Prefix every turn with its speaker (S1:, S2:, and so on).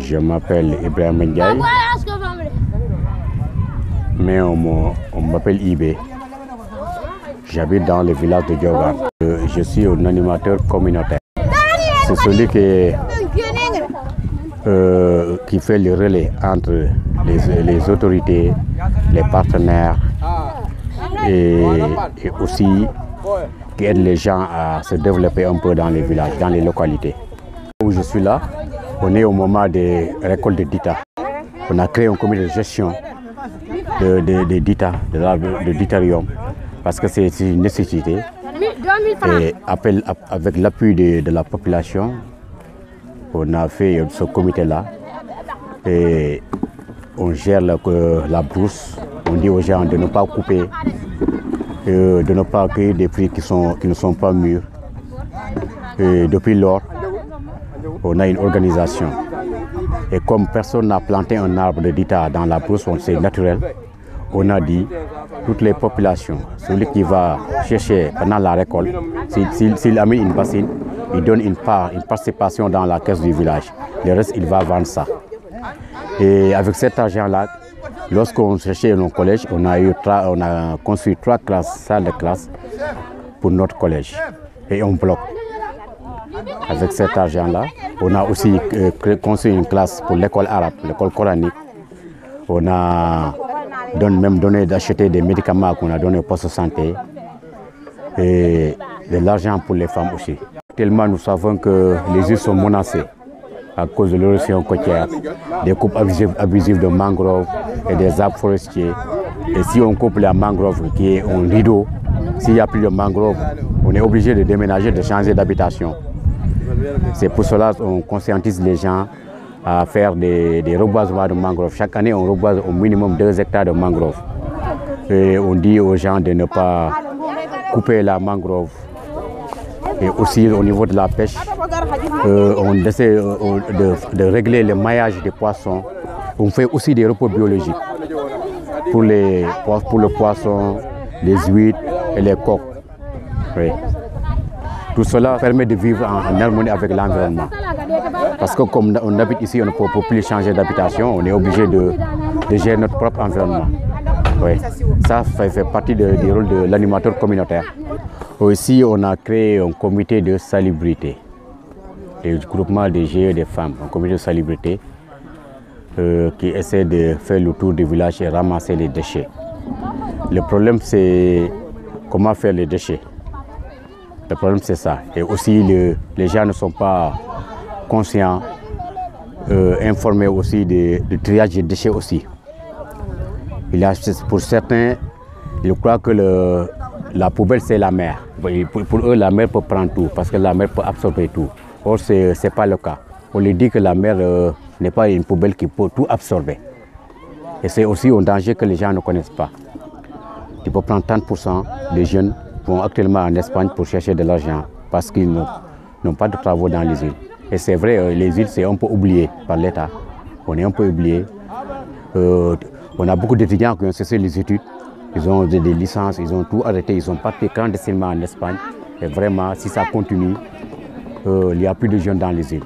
S1: Je m'appelle Ibrahim Ndiaye, mais on m'appelle Ibé. J'habite dans le village de Diogan. Je suis un animateur communautaire. C'est celui qui fait le relais entre les autorités, les partenaires et aussi qui aide les gens à se développer un peu dans les villages, dans les localités. Où je suis là, on est au moment des récoltes de Dita. On a créé un comité de gestion de Dita, de Ditarium, parce que c'est une nécessité. Et avec l'appui de la population, on a fait ce comité-là et on gère la brousse. On dit aux gens de ne pas couper, de ne pas accueillir des fruits qui ne sont pas mûrs. Et depuis lors, on a une organisation. Et comme personne n'a planté un arbre de Dita dans la brousse, c'est naturel, on a dit toutes les populations, celui qui va chercher pendant la récolte, s'il a mis une bassine, il donne une participation dans la caisse du village. Le reste, il va vendre ça. Et avec cet argent-là, lorsqu'on cherchait nos collèges, on a construit 3 salles de classe pour notre collège. Et on bloque. Avec cet argent-là, on a aussi construit une classe pour l'école arabe, l'école coranique. On a même donné d'acheter des médicaments qu'on a donnés au poste de santé et de l'argent pour les femmes aussi. Actuellement, nous savons que les îles sont menacées à cause de l'érosion côtière, des coupes abusives de mangroves et des arbres forestiers. Et si on coupe la mangrove qui est un rideau, s'il n'y a plus de mangrove, on est obligé de déménager, de changer d'habitation. C'est pour cela qu'on conscientise les gens à faire des reboisements de mangroves. Chaque année, on reboise au minimum 2 hectares de mangroves. Et on dit aux gens de ne pas couper la mangrove. Et aussi au niveau de la pêche, on essaie de régler le maillage des poissons. On fait aussi des repos biologiques pour le poisson, les huîtres et les coques. Oui. Tout cela permet de vivre en harmonie avec l'environnement. Parce que comme on habite ici, on ne peut plus changer d'habitation, on est obligé de gérer notre propre environnement. Oui. Ça fait partie du rôle de l'animateur communautaire. Aussi, on a créé un comité de salubrité, le groupement des GE des femmes, un comité de salubrité qui essaie de faire le tour du village et ramasser les déchets. Le problème, c'est comment faire les déchets. Le problème, c'est ça. Et aussi, les gens ne sont pas conscients, informés aussi du triage des déchets aussi. Pour certains, ils croient que la poubelle, c'est la mer. Pour eux, la mer peut prendre tout, parce que la mer peut absorber tout. Or, ce n'est pas le cas. On leur dit que la mer n'est pas une poubelle qui peut tout absorber. Et c'est aussi un danger que les gens ne connaissent pas. Tu peux prendre 30% des jeunes qui vont actuellement en Espagne pour chercher de l'argent, parce qu'ils n'ont pas de travaux dans les îles. Et c'est vrai, les îles, c'est un peu oublié par l'État. On est un peu oublié. On a beaucoup d'étudiants qui ont cessé les études. Ils ont des licences, ils ont tout arrêté, ils sont partis clandestinement en Espagne. Et vraiment, si ça continue, il n'y a plus de jeunes dans les îles.